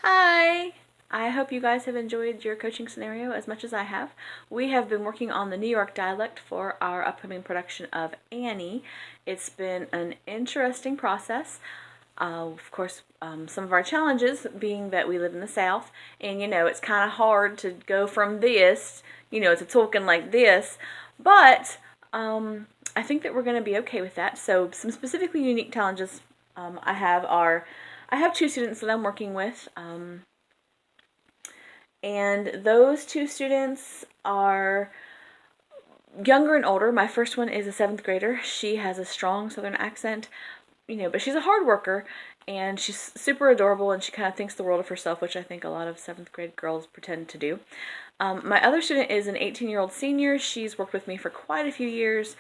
Hi! I hope you guys have enjoyed your coaching scenario as much as I have. We have been working on the New York dialect for our upcoming production of Annie. It's been an interesting process. Of course, some of our challenges being that we live in the South, and it's kind of hard to go from this, to talking like this, but I think that we're going to be okay with that. So, some specifically unique challenges I have two students that I'm working with, and those two students are younger and older. My first one is a 7th grader. She has a strong Southern accent, but she's a hard worker, and she's super adorable, and she kind of thinks the world of herself, which I think a lot of 7th grade girls pretend to do. My other student is an 18-year-old senior. She's worked with me for quite a few years.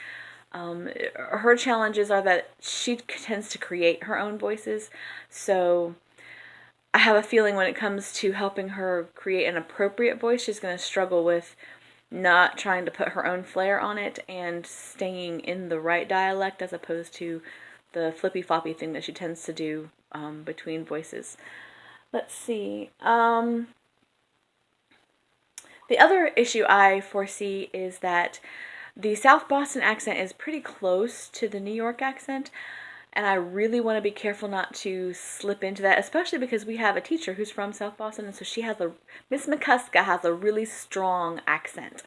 Her challenges are that she tends to create her own voices, so I have a feeling when it comes to helping her create an appropriate voice, she's going to struggle with not trying to put her own flair on it and staying in the right dialect as opposed to the flippy-floppy thing that she tends to do between voices. Let's see. The other issue I foresee is that the South Boston accent is pretty close to the New York accent, and I really want to be careful not to slip into that, especially because we have a teacher who's from South Boston, and so Miss McCuska has a really strong accent.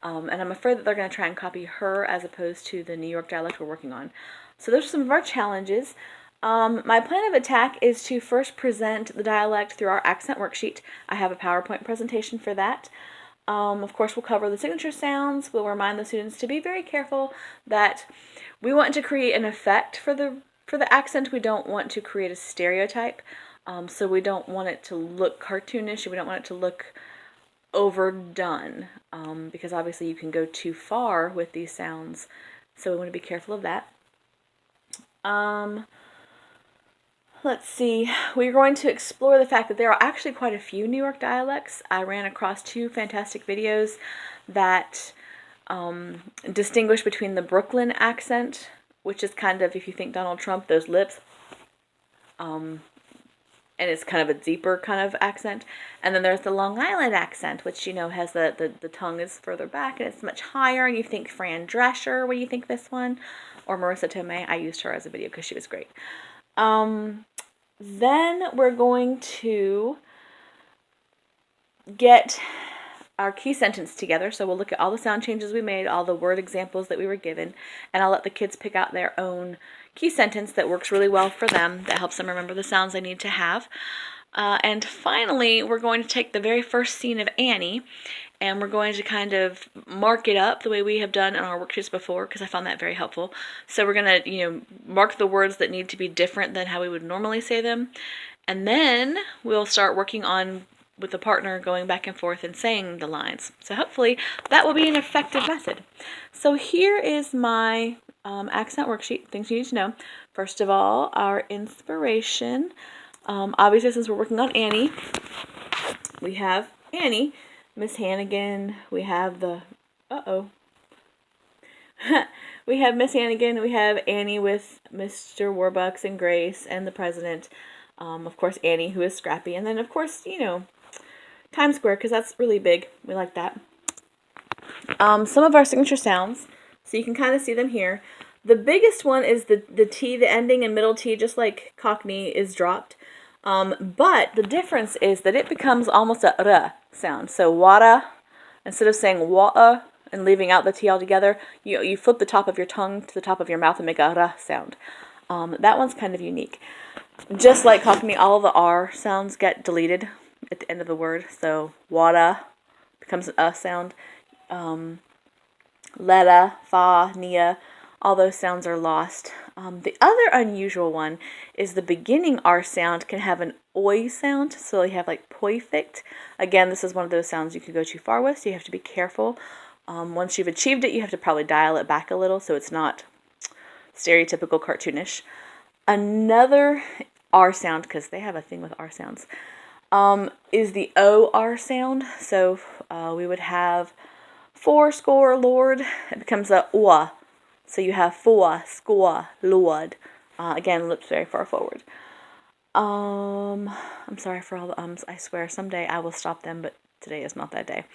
And I'm afraid that they're going to try and copy her as opposed to the New York dialect we're working on. So those are some of our challenges. My plan of attack is to first present the dialect through our accent worksheet. I have a PowerPoint presentation for that. Of course, we'll cover the signature sounds. We'll remind the students to be very careful that we want to create an effect for the accent. We don't want to create a stereotype. So we don't want it to look cartoonish. We don't want it to look overdone, because obviously you can go too far with these sounds. So we want to be careful of that. Let's see, we're going to explore the fact that there are actually quite a few New York dialects. I ran across two fantastic videos that distinguish between the Brooklyn accent, which is kind of, if you think Donald Trump, those lips, and it's kind of a deeper kind of accent. And then there's the Long Island accent, which, has the tongue is further back and it's much higher, and you think Fran Drescher when you think this one, or Marissa Tomei. I used her as a video because she was great. Then we're going to get our key sentence together. So we'll look at all the sound changes we made, all the word examples that we were given, and I'll let the kids pick out their own key sentence that works really well for them, that helps them remember the sounds they need to have. And finally, we're going to take the very first scene of Annie, and we're going to kind of mark it up the way we have done in our worksheets before, because I found that very helpful. So we're going to, mark the words that need to be different than how we would normally say them, and then we'll start working on, with the partner, going back and forth and saying the lines. So hopefully that will be an effective method. So here is my accent worksheet, things you need to know. First of all, our inspiration. Obviously, since we're working on Annie, we have Annie, Miss Hannigan, we have we have Miss Hannigan, we have Annie with Mr. Warbucks and Grace and the president. Of course, Annie, who is Scrappy, and then, of course, Times Square, because that's really big. We like that. Some of our signature sounds, so you can kind of see them here. The biggest one is the T, the ending and middle T, just like Cockney, is dropped. But the difference is that it becomes almost a R sound. So water, instead of saying water and leaving out the T altogether, you flip the top of your tongue to the top of your mouth and make a R sound. That one's kind of unique. Just like Cockney, all the R sounds get deleted at the end of the word. So water becomes an sound. Letta, fa, nia, all those sounds are lost. The other unusual one is the beginning R sound can have an oi sound, so you have like poifict. Again, this is one of those sounds you could go too far with, so you have to be careful. Once you've achieved it, you have to probably dial it back a little so it's not stereotypical cartoonish. Another R sound, because they have a thing with R sounds, is the O-R sound. So we would have fourscore, Lord. It becomes a wa. So you have four, score, Lord. Again, lips very far forward. I'm sorry for all the ums. I swear someday I will stop them, but today is not that day.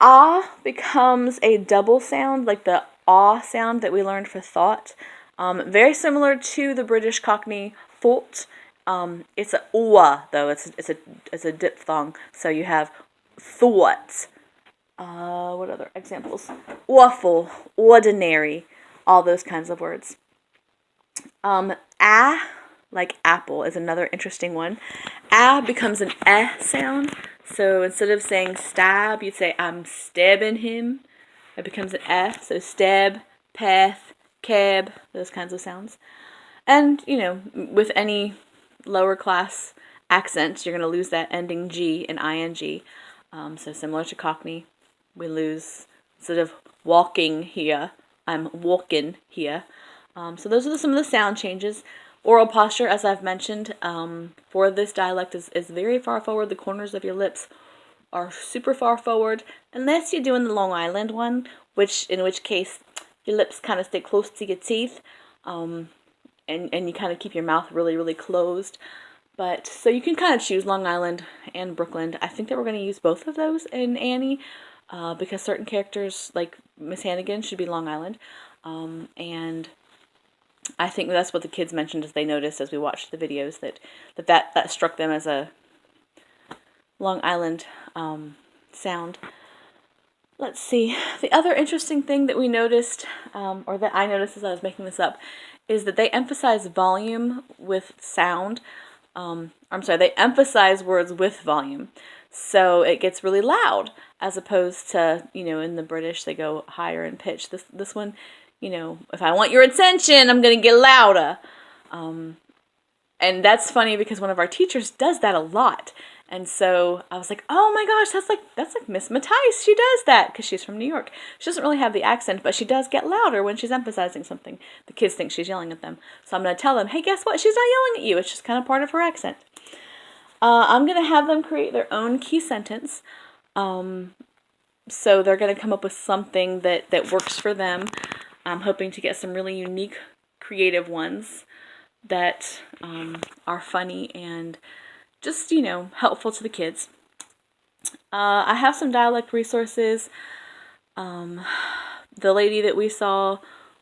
Ah becomes a double sound, like the ah sound that we learned for thought. Very similar to the British Cockney thought. It's a oa though. It's a diphthong. So you have thought. What other examples? Awful, ordinary, all those kinds of words. Like apple, is another interesting one. Becomes an eh sound. So instead of saying stab, you'd say I'm stabbing him. It becomes an eh. So stab, path, cab, those kinds of sounds. And, with any lower class accents, you're going to lose that ending G in ing. So similar to Cockney, we lose, instead of walking here, I'm walking here. So those are some of the sound changes. Oral posture, as I've mentioned, for this dialect is very far forward. The corners of your lips are super far forward, unless you're doing the Long Island one, in which case your lips kind of stay close to your teeth, and you kind of keep your mouth really, really closed. But, so you can kind of choose Long Island and Brooklyn. I think that we're going to use both of those in Annie, because certain characters, like Miss Hannigan, should be Long Island, and I think that's what the kids mentioned as they noticed as we watched the videos, that struck them as a Long Island sound. Let's see. The other interesting thing that we noticed, or that I noticed as I was making this up, is that they emphasize volume with sound. They emphasize words with volume. So it gets really loud, as opposed to, in the British, they go higher in pitch. This one, if I want your attention, I'm going to get louder. And that's funny because one of our teachers does that a lot. And so I was like, oh my gosh, that's like Miss Mattice. She does that because she's from New York. She doesn't really have the accent, but she does get louder when she's emphasizing something. The kids think she's yelling at them. So I'm going to tell them, hey, guess what? She's not yelling at you. It's just kind of part of her accent. I'm going to have them create their own key sentence. So they're going to come up with something that works for them. I'm hoping to get some really unique, creative ones that are funny and just, helpful to the kids. I have some dialect resources. The lady that we saw,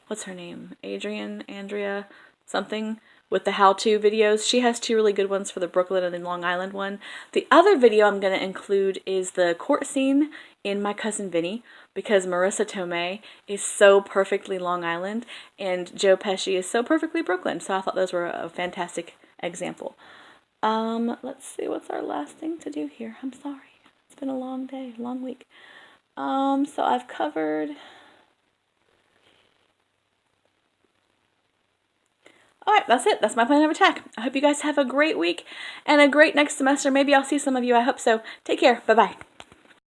what's her name? Andrea, something, with the how-to videos. She has 2 really good ones for the Brooklyn and the Long Island one. The other video I'm going to include is the court scene in My Cousin Vinny, because Marissa Tomei is so perfectly Long Island and Joe Pesci is so perfectly Brooklyn. So I thought those were a fantastic example. Let's see, what's our last thing to do here? I'm sorry. It's been a long day, long week. So I've covered... Alright, that's it. That's my plan of attack. I hope you guys have a great week and a great next semester. Maybe I'll see some of you. I hope so. Take care. Bye-bye.